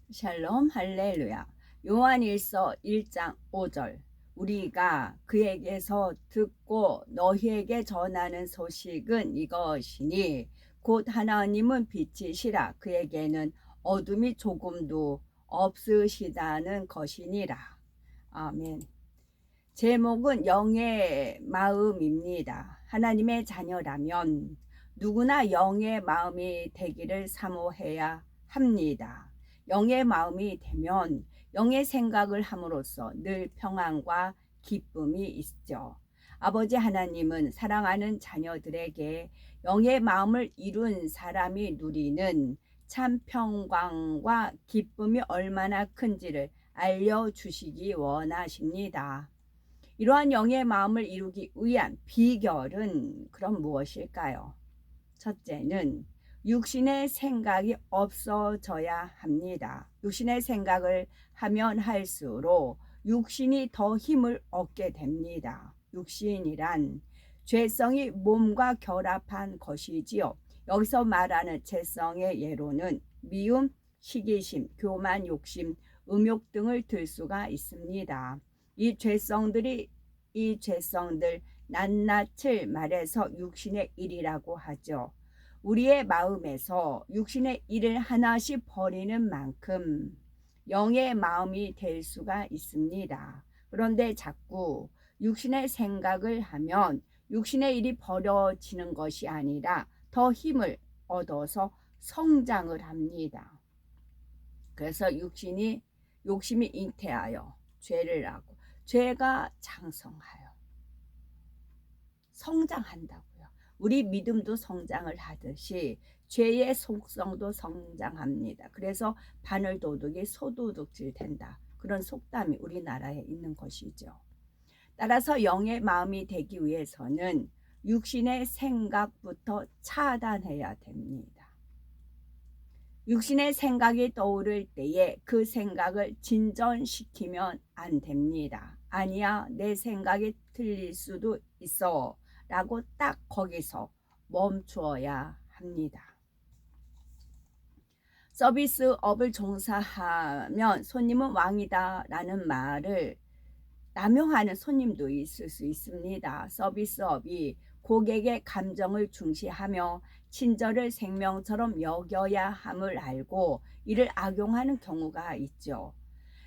샬롬 할렐루야. 요한일서 1장 5절. 우리가 그에게서 듣고 너희에게 전하는 소식은 이것이니 곧 하나님은 빛이시라 그에게는 어둠이 조금도 없으시다는 것이니라. 아멘. 제목은 영의 마음입니다. 하나님의 자녀라면 누구나 영의 마음이 되기를 사모해야 합니다. 영의 마음이 되면 영의 생각을 함으로써 늘 평안과 기쁨이 있죠. 아버지 하나님은 사랑하는 자녀들에게 영의 마음을 이룬 사람이 누리는 참 평강과 기쁨이 얼마나 큰지를 알려주시기 원하십니다. 이러한 영의 마음을 이루기 위한 비결은 그럼 무엇일까요? 첫째는 육신의 생각이 없어져야 합니다. 육신의 생각을 하면 할수록 육신이 더 힘을 얻게 됩니다. 육신이란 죄성이 몸과 결합한 것이지요. 여기서 말하는 죄성의 예로는 미움, 시기심, 교만, 욕심, 음욕 등을 들 수가 있습니다. 이 죄성들 낱낱을 말해서 육신의 일이라고 하죠. 우리의 마음에서 육신의 일을 하나씩 버리는 만큼 영의 마음이 될 수가 있습니다. 그런데 자꾸 육신의 생각을 하면 육신의 일이 버려지는 것이 아니라 더 힘을 얻어서 성장을 합니다. 그래서 욕심이 잉태하여 죄를 하고 죄가 장성하여 성장한다고요. 우리 믿음도 성장을 하듯이 죄의 속성도 성장합니다. 그래서 바늘도둑이 소도둑질 된다. 그런 속담이 우리나라에 있는 것이죠. 따라서 영의 마음이 되기 위해서는 육신의 생각부터 차단해야 됩니다. 육신의 생각이 떠오를 때에 그 생각을 진전시키면 안 됩니다. 아니야, 내 생각이 틀릴 수도 있어 라고 딱 거기서 멈추어야 합니다. 서비스업을 종사하면 손님은 왕이다 라는 말을 남용하는 손님도 있을 수 있습니다. 서비스업이 고객의 감정을 중시하며 친절을 생명처럼 여겨야 함을 알고 이를 악용하는 경우가 있죠.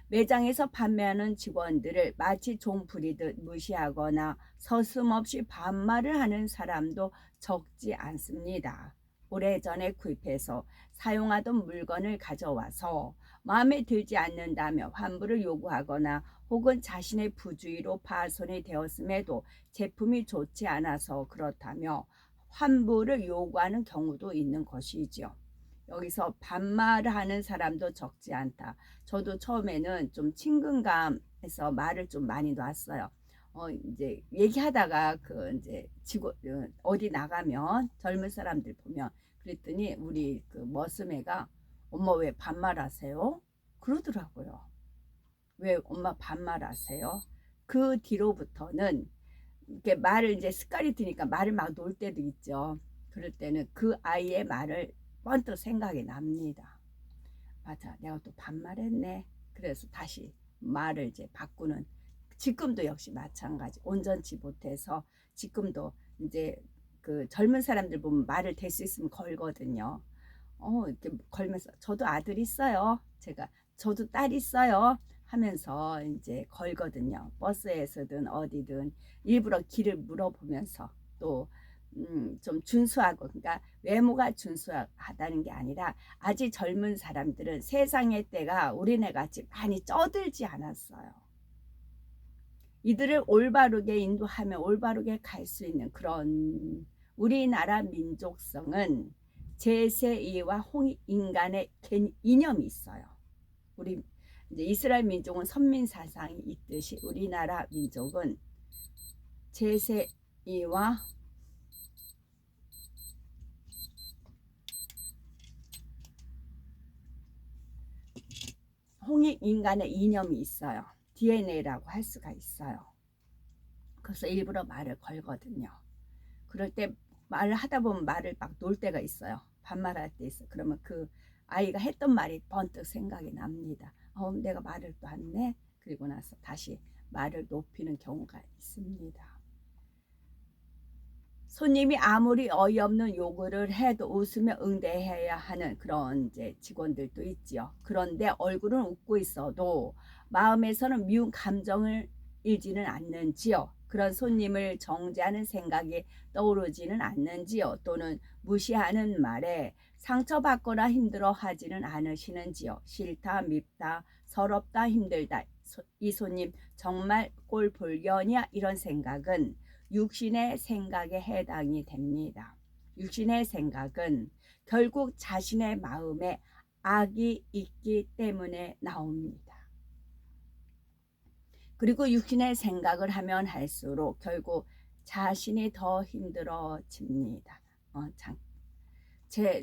매장에서 판매하는 직원들을 마치 종 부리듯 무시하거나 서슴없이 반말을 하는 사람도 적지 않습니다. 오래전에 구입해서 사용하던 물건을 가져와서 마음에 들지 않는다며 환불을 요구하거나 혹은 자신의 부주의로 파손이 되었음에도 제품이 좋지 않아서 그렇다며 환불을 요구하는 경우도 있는 것이죠. 여기서 반말을 하는 사람도 적지 않다. 저도 처음에는 좀 친근감에서 말을 좀 많이 놨어요. 이제 얘기하다가 이제 어디 나가면 젊은 사람들 보면 그랬더니 우리 머스매가 엄마 왜 반말하세요? 그러더라고요. 왜 엄마 반말하세요? 그 뒤로부터는 이렇게 말을 이제 습관이 드니까 말을 막 놓을 때도 있죠. 그럴 때는 그 아이의 말을 번뜩 생각이 납니다. 맞아, 내가 또 반말했네. 그래서 다시 말을 이제 바꾸는. 지금도 역시 마찬가지. 온전치 못해서 지금도 이제 젊은 사람들 보면 말을 댈 수 있으면 걸거든요. 이렇게 걸면서 저도 아들 있어요. 저도 딸 있어요. 하면서 이제 걸거든요. 버스에서든 어디든 일부러 길을 물어보면서 또 좀 준수하고, 그러니까 외모가 준수하다는 게 아니라 아직 젊은 사람들은 세상의 때가 우리네 같이 많이 쩌들지 않았어요. 이들을 올바르게 인도하며 올바르게 갈 수 있는 그런 우리나라 민족성은 제세이와 홍익인간의 이념이 있어요. 우리 이제 이스라엘 민족은 선민 사상이 있듯이 우리나라 민족은 제세이와 홍익인간의 이념이 있어요. DNA라고 할 수가 있어요. 그래서 일부러 말을 걸거든요. 그럴 때 말을 하다 보면 말을 막 놓을 때가 있어요. 반말할 때 있어. 그러면 그 아이가 했던 말이 번뜩 생각이 납니다. 내가 말을 또 했네. 그리고 나서 다시 말을 높이는 경우가 있습니다. 손님이 아무리 어이없는 요구를 해도 웃으며 응대해야 하는 그런 이제 직원들도 있지요. 그런데 얼굴은 웃고 있어도 마음에서는 미운 감정을 일지는 않는지요. 그런 손님을 정죄하는 생각이 떠오르지는 않는지요. 또는 무시하는 말에 상처받거나 힘들어하지는 않으시는지요. 싫다, 밉다, 서럽다, 힘들다. 이 손님 정말 꼴 볼견이야. 이런 생각은 육신의 생각에 해당이 됩니다. 육신의 생각은 결국 자신의 마음에 악이 있기 때문에 나옵니다. 그리고 육신의 생각을 하면 할수록 결국 자신이 더 힘들어집니다.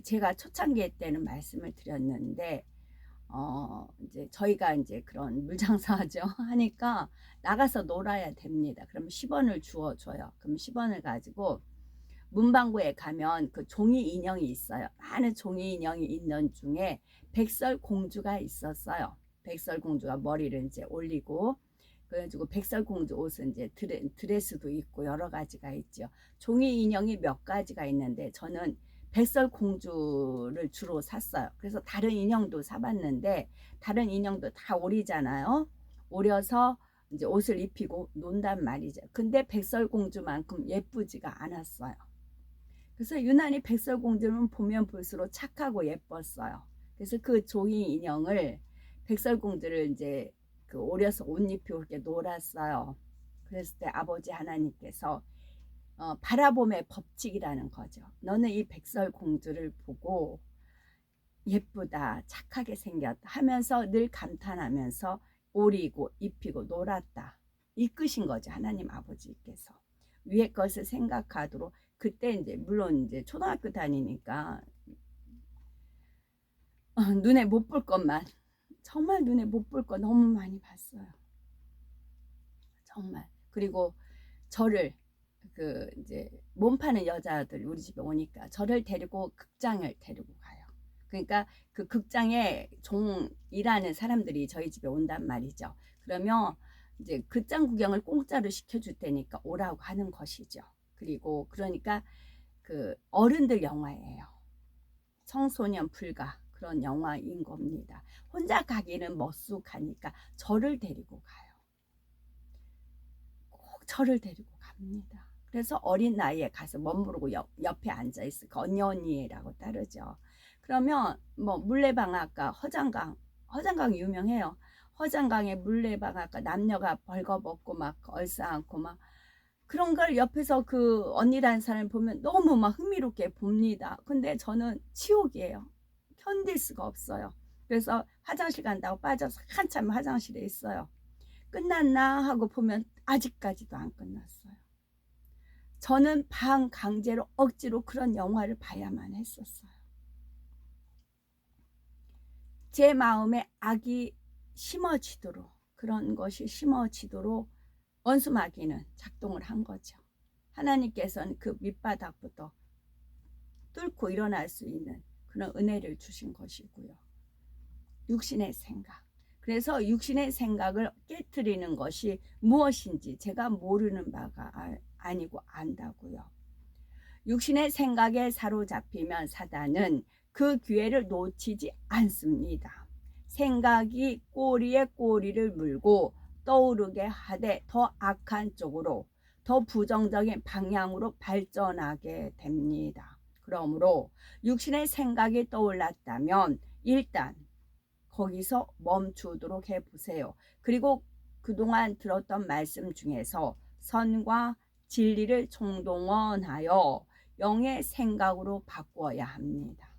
제가 초창기 때는 말씀을 드렸는데 이제 저희가 이제 그런 물장사죠 하니까 나가서 놀아야 됩니다. 그러면 10원을 주어줘요. 그럼 10원을 가지고 문방구에 가면 그 종이 인형이 있어요. 많은 종이 인형이 있는 중에 백설공주가 있었어요. 백설공주가 머리를 이제 올리고 그래가지고 백설공주 옷은 이제 드레스도 있고 여러 가지가 있죠. 종이 인형이 몇 가지가 있는데 저는 백설공주를 주로 샀어요. 그래서 다른 인형도 사봤는데 다른 인형도 다 오리잖아요. 오려서 이제 옷을 입히고 논단 말이죠. 근데 백설공주만큼 예쁘지가 않았어요. 그래서 유난히 백설공주는 보면 볼수록 착하고 예뻤어요. 그래서 그 종이 인형을 백설공주를 이제 그 오려서 옷 입히고 이렇게 놀았어요. 그랬을 때 아버지 하나님께서 바라봄의 법칙이라는 거죠. 너는 이 백설공주를 보고 예쁘다, 착하게 생겼다 하면서 늘 감탄하면서 오리고 입히고 놀았다. 이끄신 거죠. 하나님 아버지께서. 위의 것을 생각하도록 그때 이제 물론 이제 초등학교 다니니까 눈에 못 볼 것만 정말 눈에 못 볼 거 너무 많이 봤어요. 정말. 그리고 저를 그 이제 몸 파는 여자들 우리 집에 오니까 저를 데리고 극장을 데리고 가요. 그러니까 그 극장에 일하는 사람들이 저희 집에 온단 말이죠. 그러면 이제 극장 구경을 공짜로 시켜줄 테니까 오라고 하는 것이죠. 그리고 그러니까 그 어른들 영화예요. 청소년 불가 그런 영화인 겁니다. 혼자 가기는 머쓱하니까 저를 데리고 가요. 꼭 저를 데리고 갑니다. 그래서 어린 나이에 가서 멋모르고 옆에 앉아있을 언니라고 따르죠. 그러면 뭐 물레방앗간 허장강 유명해요. 허장강에 물레방앗간 남녀가 벌거벗고 막 얼싸안고 막 그런 걸 옆에서 그 언니라는 사람을 보면 너무 막 흥미롭게 봅니다. 근데 저는 치욕이에요. 견딜 수가 없어요. 그래서 화장실 간다고 빠져서 한참 화장실에 있어요. 끝났나 하고 보면 아직까지도 안 끝났어요. 저는 반강제로 억지로 그런 영화를 봐야만 했었어요. 제 마음에 악이 심어지도록 그런 것이 심어지도록 원수마귀는 작동을 한 거죠. 하나님께서는 그 밑바닥부터 뚫고 일어날 수 있는 그런 은혜를 주신 것이고요. 육신의 생각. 그래서 육신의 생각을 깨트리는 것이 무엇인지 제가 모르는 바가 아니고 안다고요. 육신의 생각에 사로잡히면 사단은 그 기회를 놓치지 않습니다. 생각이 꼬리에 꼬리를 물고 떠오르게 하되 더 악한 쪽으로 더 부정적인 방향으로 발전하게 됩니다. 그러므로 육신의 생각이 떠올랐다면 일단 거기서 멈추도록 해보세요. 그리고 그동안 들었던 말씀 중에서 선과 진리를 총동원하여 영의 생각으로 바꾸어야 합니다.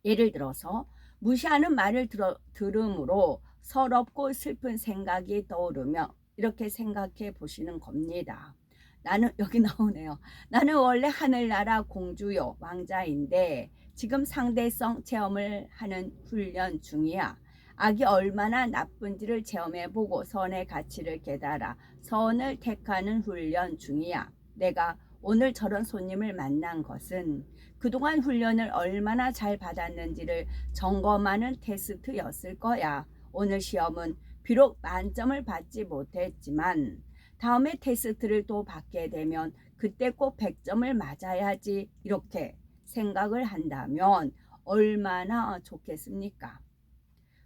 예를 들어서 무시하는 말을 들음으로 서럽고 슬픈 생각이 떠오르며 이렇게 생각해 보시는 겁니다. 나는 여기 나오네요. 나는 원래 하늘나라 공주요 왕자인데 지금 상대성 체험을 하는 훈련 중이야. 악이 얼마나 나쁜지를 체험해보고 선의 가치를 깨달아 선을 택하는 훈련 중이야. 내가 오늘 저런 손님을 만난 것은 그동안 훈련을 얼마나 잘 받았는지를 점검하는 테스트였을 거야. 오늘 시험은 비록 만점을 받지 못했지만 다음에 테스트를 또 받게 되면 그때 꼭 100점을 맞아야지 이렇게 생각을 한다면 얼마나 좋겠습니까?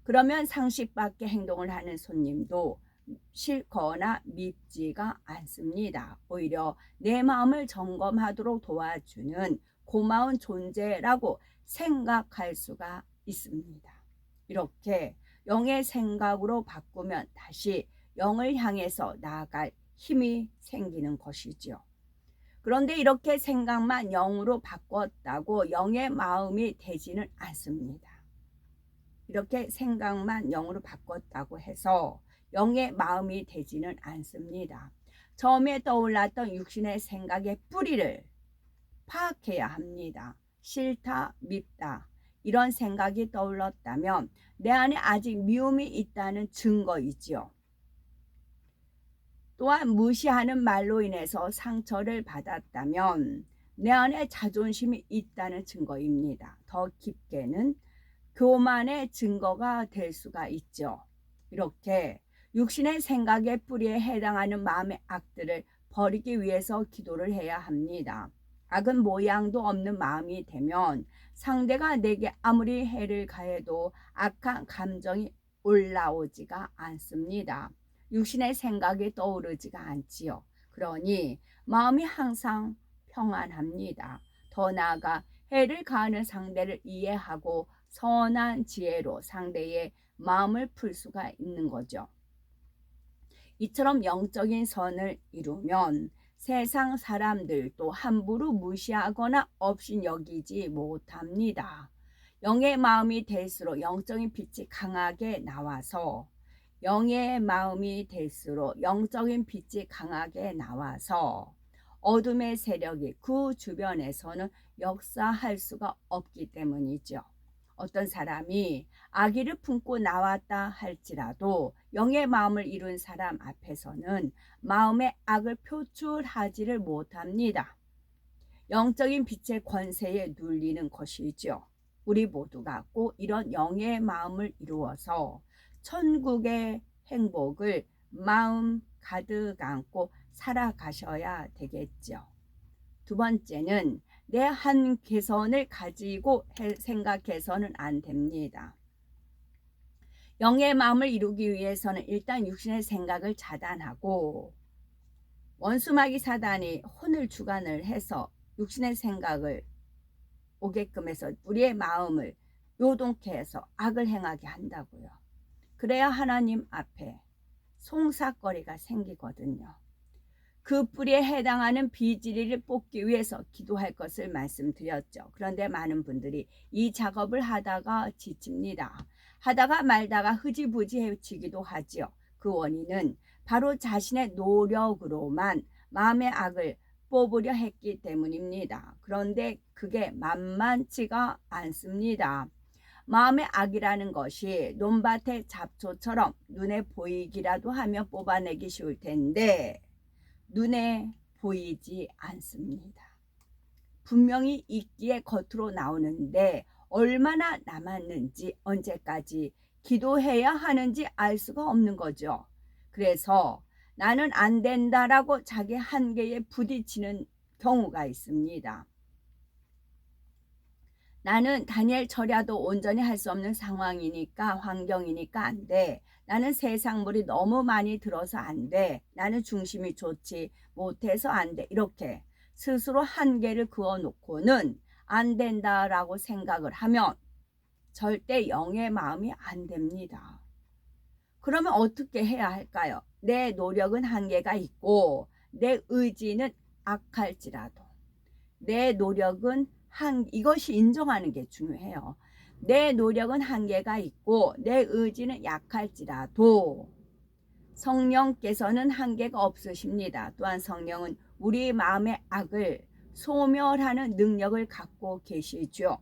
그러면 상식 밖의 행동을 하는 손님도 싫거나 밉지가 않습니다. 오히려 내 마음을 점검하도록 도와주는 고마운 존재라고 생각할 수가 있습니다. 이렇게 영의 생각으로 바꾸면 다시 영을 향해서 나아갈 힘이 생기는 것이죠. 그런데 이렇게 생각만 영으로 바꿨다고 영의 마음이 되지는 않습니다. 이렇게 생각만 영으로 바꿨다고 해서 영의 마음이 되지는 않습니다. 처음에 떠올랐던 육신의 생각의 뿌리를 파악해야 합니다. 싫다, 밉다 이런 생각이 떠올랐다면 내 안에 아직 미움이 있다는 증거이지요. 또한 무시하는 말로 인해서 상처를 받았다면 내 안에 자존심이 있다는 증거입니다. 더 깊게는 교만의 증거가 될 수가 있죠. 이렇게 육신의 생각의 뿌리에 해당하는 마음의 악들을 버리기 위해서 기도를 해야 합니다. 악은 모양도 없는 마음이 되면 상대가 내게 아무리 해를 가해도 악한 감정이 올라오지가 않습니다. 육신의 생각이 떠오르지가 않지요. 그러니 마음이 항상 평안합니다. 더 나아가 해를 가하는 상대를 이해하고 선한 지혜로 상대의 마음을 풀 수가 있는 거죠. 이처럼 영적인 선을 이루면 세상 사람들도 함부로 무시하거나 없이 여기지 못합니다. 영의 마음이 될수록 영적인 빛이 강하게 나와서 영의 마음이 될수록 영적인 빛이 강하게 나와서 어둠의 세력이 그 주변에서는 역사할 수가 없기 때문이죠. 어떤 사람이 악의를 품고 나왔다 할지라도 영의 마음을 이룬 사람 앞에서는 마음의 악을 표출하지를 못합니다. 영적인 빛의 권세에 눌리는 것이죠. 우리 모두가 꼭 이런 영의 마음을 이루어서 천국의 행복을 마음 가득 안고 살아가셔야 되겠죠. 두 번째는 내 한 개선을 가지고 생각해서는 안 됩니다. 영의 마음을 이루기 위해서는 일단 육신의 생각을 차단하고 원수마귀 사단이 혼을 주관을 해서 육신의 생각을 오게끔 해서 우리의 마음을 요동케 해서 악을 행하게 한다고요. 그래야 하나님 앞에 송사거리가 생기거든요. 그 뿌리에 해당하는 비지리를 뽑기 위해서 기도할 것을 말씀드렸죠. 그런데 많은 분들이 이 작업을 하다가 지칩니다. 하다가 말다가 흐지부지해지기도 하지요. 그 원인은 바로 자신의 노력으로만 마음의 악을 뽑으려 했기 때문입니다. 그런데 그게 만만치가 않습니다. 마음의 악이라는 것이 논밭의 잡초처럼 눈에 보이기라도 하면 뽑아내기 쉬울 텐데 눈에 보이지 않습니다. 분명히 있기에 겉으로 나오는데 얼마나 남았는지 언제까지 기도해야 하는지 알 수가 없는 거죠. 그래서 나는 안 된다라고 자기 한계에 부딪히는 경우가 있습니다. 나는 다니엘 절야도 온전히 할 수 없는 상황이니까 환경이니까 안 돼. 나는 세상물이 너무 많이 들어서 안 돼. 나는 중심이 좋지 못해서 안 돼. 이렇게 스스로 한계를 그어놓고는 안 된다라고 생각을 하면 절대 영의 마음이 안 됩니다. 그러면 어떻게 해야 할까요? 내 노력은 한계가 있고 내 의지는 악할지라도 내 노력은 이것이 인정하는 게 중요해요. 내 노력은 한계가 있고 내 의지는 약할지라도 성령께서는 한계가 없으십니다. 또한 성령은 우리 마음의 악을 소멸하는 능력을 갖고 계시죠.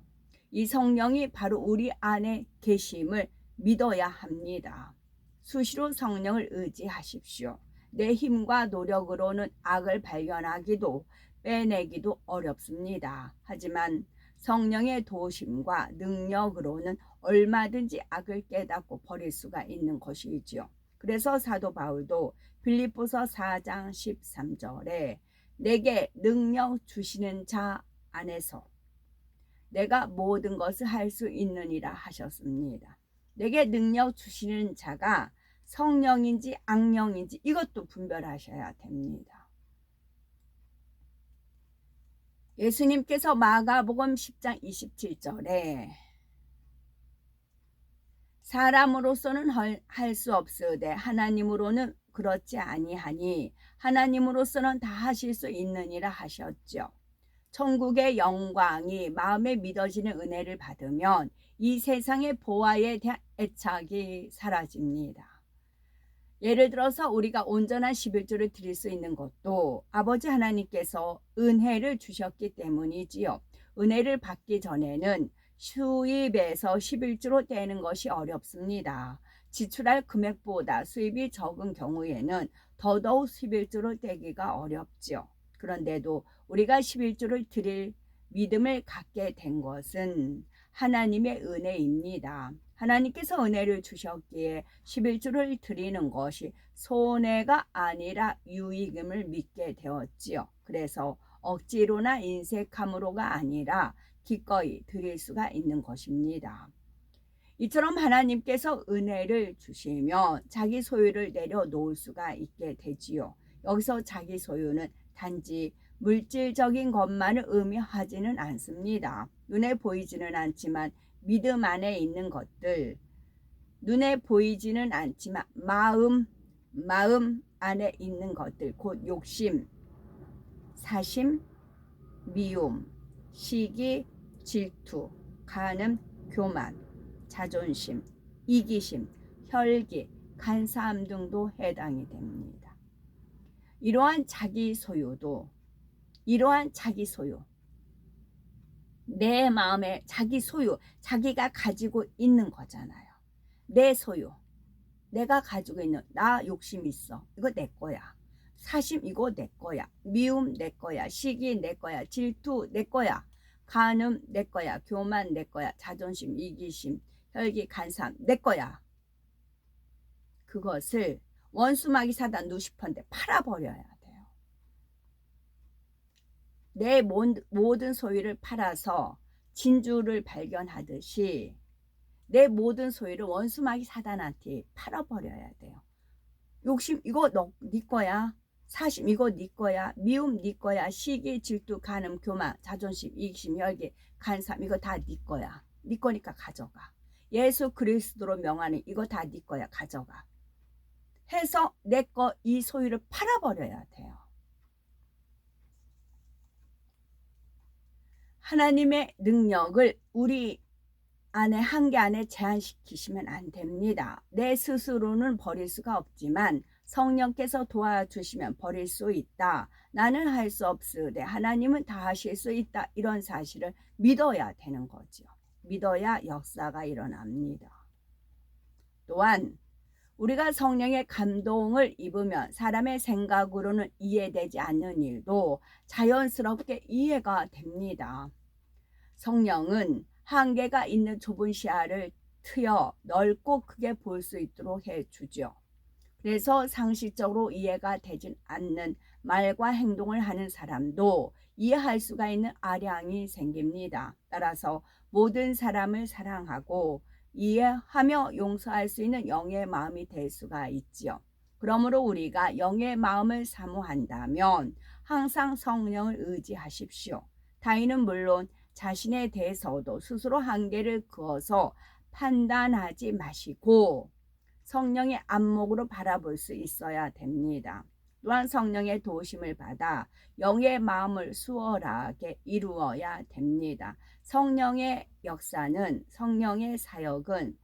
이 성령이 바로 우리 안에 계심을 믿어야 합니다. 수시로 성령을 의지하십시오. 내 힘과 노력으로는 악을 발견하기도 빼내기도 어렵습니다. 하지만 성령의 도심과 능력으로는 얼마든지 악을 깨닫고 버릴 수가 있는 것이지요. 그래서 사도 바울도 빌립보서 4장 13절에 내게 능력 주시는 자 안에서 내가 모든 것을 할 수 있느니라 하셨습니다. 내게 능력 주시는 자가 성령인지 악령인지 이것도 분별하셔야 됩니다. 예수님께서 마가복음 10장 27절에 사람으로서는 할 수 없으되 하나님으로는 그렇지 아니하니 하나님으로서는 다 하실 수 있느니라 하셨죠. 천국의 영광이 마음에 믿어지는 은혜를 받으면 이 세상의 보화에 대한 애착이 사라집니다. 예를 들어서 우리가 온전한 11조를 드릴 수 있는 것도 아버지 하나님께서 은혜를 주셨기 때문이지요. 은혜를 받기 전에는 수입에서 11조로 떼는 것이 어렵습니다. 지출할 금액보다 수입이 적은 경우에는 더더욱 11조를 떼기가 어렵죠. 그런데도 우리가 11조를 드릴 믿음을 갖게 된 것은 하나님의 은혜입니다. 하나님께서 은혜를 주셨기에 11조를 드리는 것이 손해가 아니라 유익임을 믿게 되었지요. 그래서 억지로나 인색함으로가 아니라 기꺼이 드릴 수가 있는 것입니다. 이처럼 하나님께서 은혜를 주시면 자기 소유를 내려놓을 수가 있게 되지요. 여기서 자기 소유는 단지 물질적인 것만을 의미하지는 않습니다. 눈에 보이지는 않지만 믿음 안에 있는 것들, 눈에 보이지는 않지만 마음 안에 있는 것들, 곧 욕심, 사심, 미움, 시기, 질투, 간음, 교만, 자존심, 이기심, 혈기, 간사함 등도 해당이 됩니다. 이러한 자기 소유, 내 마음에 자기 소유, 자기가 가지고 있는 거잖아요. 내 소유, 내가 가지고 있는, 나 욕심 있어, 이거 내 거야. 사심 이거 내 거야. 미움 내 거야. 시기 내 거야. 질투 내 거야. 간음 내 거야. 교만 내 거야. 자존심, 이기심, 혈기, 간사함 내 거야. 그것을 원수마귀 사단 누시펀데 팔아버려야 돼요. 내 모든 소유를 팔아서 진주를 발견하듯이 내 모든 소유를 원수마귀 사단한테 팔아버려야 돼요. 욕심 이거 네 거야. 사심 이거 네 거야. 미움 네 거야. 시기, 질투, 간음, 교만, 자존심, 이기심, 혈기, 간사함 이거 다 네 거야. 네 거니까 가져가. 예수 그리스도로 명하는 이거 다 네 거야. 가져가. 해서 내 거 이 소유를 팔아버려야 돼요. 하나님의 능력을 우리 안에 한계 안에 제한시키시면 안 됩니다. 내 스스로는 버릴 수가 없지만 성령께서 도와주시면 버릴 수 있다. 나는 할 수 없으되 하나님은 다 하실 수 있다. 이런 사실을 믿어야 되는 거죠. 믿어야 역사가 일어납니다. 또한 우리가 성령의 감동을 입으면 사람의 생각으로는 이해되지 않는 일도 자연스럽게 이해가 됩니다. 성령은 한계가 있는 좁은 시야를 트여 넓고 크게 볼 수 있도록 해주죠. 그래서 상식적으로 이해가 되진 않는 말과 행동을 하는 사람도 이해할 수가 있는 아량이 생깁니다. 따라서 모든 사람을 사랑하고 이해하며 용서할 수 있는 영의 마음이 될 수가 있지요. 그러므로 우리가 영의 마음을 사모한다면 항상 성령을 의지하십시오. 타인은 물론 자신에 대해서도 스스로 한계를 그어서 판단하지 마시고 성령의 안목으로 바라볼 수 있어야 됩니다. 또한 성령의 도우심을 받아 영의 마음을 수월하게 이루어야 됩니다. 성령의 역사는, 성령의 사역은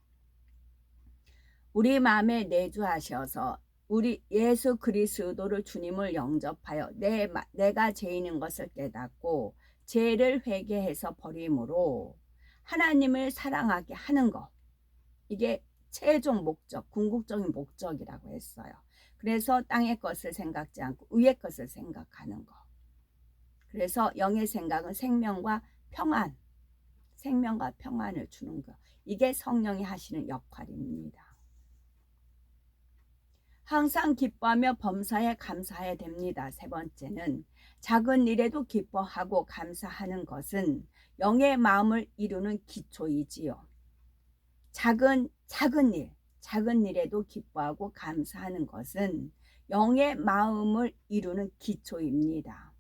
우리 마음에 내주하셔서 우리 예수 그리스도를 주님을 영접하여 내가 죄인인 것을 깨닫고 죄를 회개해서 버림으로 하나님을 사랑하게 하는 것, 이게 최종 목적, 궁극적인 목적이라고 했어요. 그래서 땅의 것을 생각지 않고 위의 것을 생각하는 것. 그래서 영의 생각은 생명과 평안을 주는 것. 이게 성령이 하시는 역할입니다. 항상 기뻐하며 범사에 감사해야 됩니다. 세 번째는 작은 일에도 기뻐하고 감사하는 것은 영의 마음을 이루는 기초이지요. 작은 일에도 기뻐하고 감사하는 것은 영의 마음을 이루는 기초입니다.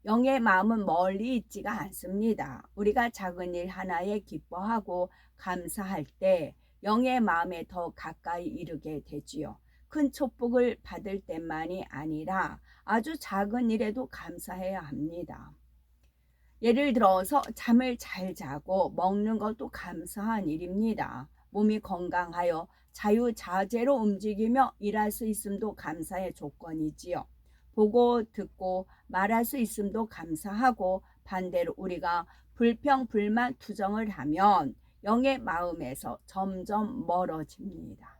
영의 마음은 멀리 있지가 않습니다. 우리가 작은 일 하나에 기뻐하고 감사할 때 영의 마음에 더 가까이 이르게 되지요. 큰 축복을 받을 때만이 아니라 아주 작은 일에도 감사해야 합니다. 예를 들어서 잠을 잘 자고 먹는 것도 감사한 일입니다. 몸이 건강하여 자유자재로 움직이며 일할 수 있음도 감사의 조건이지요. 보고 듣고 말할 수 있음도 감사하고, 반대로 우리가 불평, 불만, 투정을 하면 영의 마음에서 점점 멀어집니다.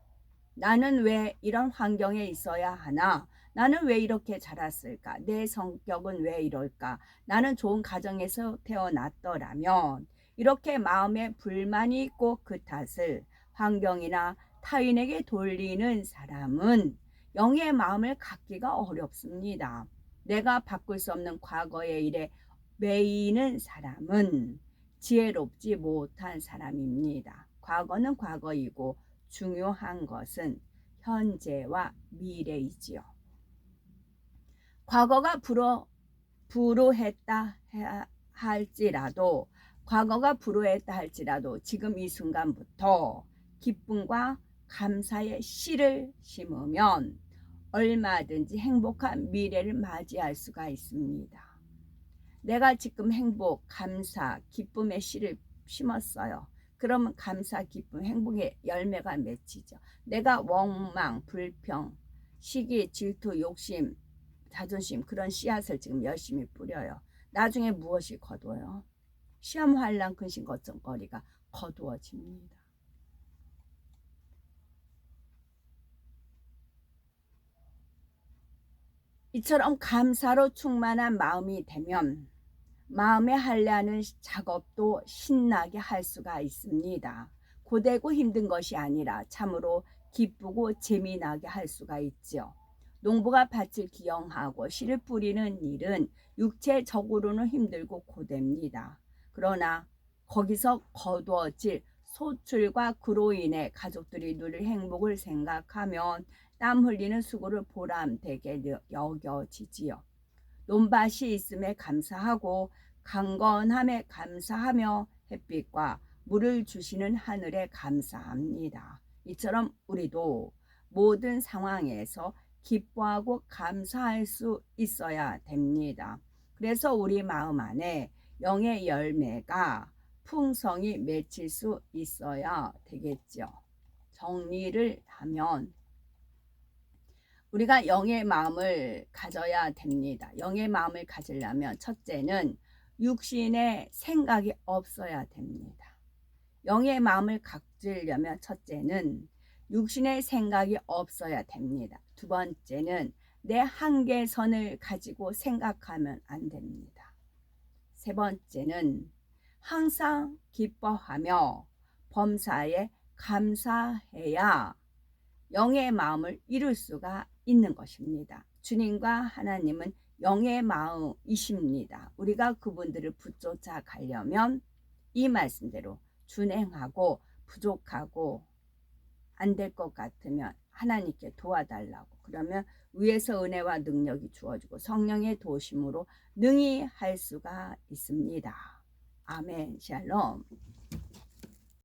나는 왜 이런 환경에 있어야 하나? 나는 왜 이렇게 자랐을까? 내 성격은 왜 이럴까? 나는 좋은 가정에서 태어났더라면. 이렇게 마음에 불만이 있고 그 탓을 환경이나 타인에게 돌리는 사람은 영의 마음을 갖기가 어렵습니다. 내가 바꿀 수 없는 과거의 일에 매이는 사람은 지혜롭지 못한 사람입니다. 과거는 과거이고 중요한 것은 현재와 미래이지요. 과거가 불우했다 할지라도 지금 이 순간부터 기쁨과 감사의 씨를 심으면 얼마든지 행복한 미래를 맞이할 수가 있습니다. 내가 지금 행복, 감사, 기쁨의 씨를 심었어요. 그러면 감사, 기쁨, 행복의 열매가 맺히죠. 내가 원망, 불평, 시기, 질투, 욕심, 자존심, 그런 씨앗을 지금 열심히 뿌려요. 나중에 무엇이 거두어요? 시험, 환난, 근심, 걱정거리가 거두어집니다. 이처럼 감사로 충만한 마음이 되면 마음에 하려는 작업도 신나게 할 수가 있습니다. 고되고 힘든 것이 아니라 참으로 기쁘고 재미나게 할 수가 있죠. 농부가 밭을 기영하고 씨를 뿌리는 일은 육체적으로는 힘들고 고됩니다. 그러나 거기서 거두어질 소출과 그로 인해 가족들이 누릴 행복을 생각하면 땀 흘리는 수고를 보람되게 여겨지지요. 논밭이 있음에 감사하고 강건함에 감사하며 햇빛과 물을 주시는 하늘에 감사합니다. 이처럼 우리도 모든 상황에서 기뻐하고 감사할 수 있어야 됩니다. 그래서 우리 마음 안에 영의 열매가 풍성히 맺힐 수 있어야 되겠죠. 정리를 하면 우리가 영의 마음을 가져야 됩니다. 영의 마음을 가지려면 첫째는 육신의 생각이 없어야 됩니다. 영의 마음을 가지려면 첫째는 육신의 생각이 없어야 됩니다. 두 번째는 내 한계선을 가지고 생각하면 안 됩니다. 세 번째는 항상 기뻐하며 범사에 감사해야 영의 마음을 이룰 수가 있는 것입니다. 주님과 하나님은 영의 마음이십니다. 우리가 그분들을 붙쫓아 가려면 이 말씀대로 준행하고, 부족하고 안 될 것 같으면 하나님께 도와달라고, 그러면 위에서 은혜와 능력이 주어지고 성령의 도심으로 능히 할 수가 있습니다. 아멘. 샬롬.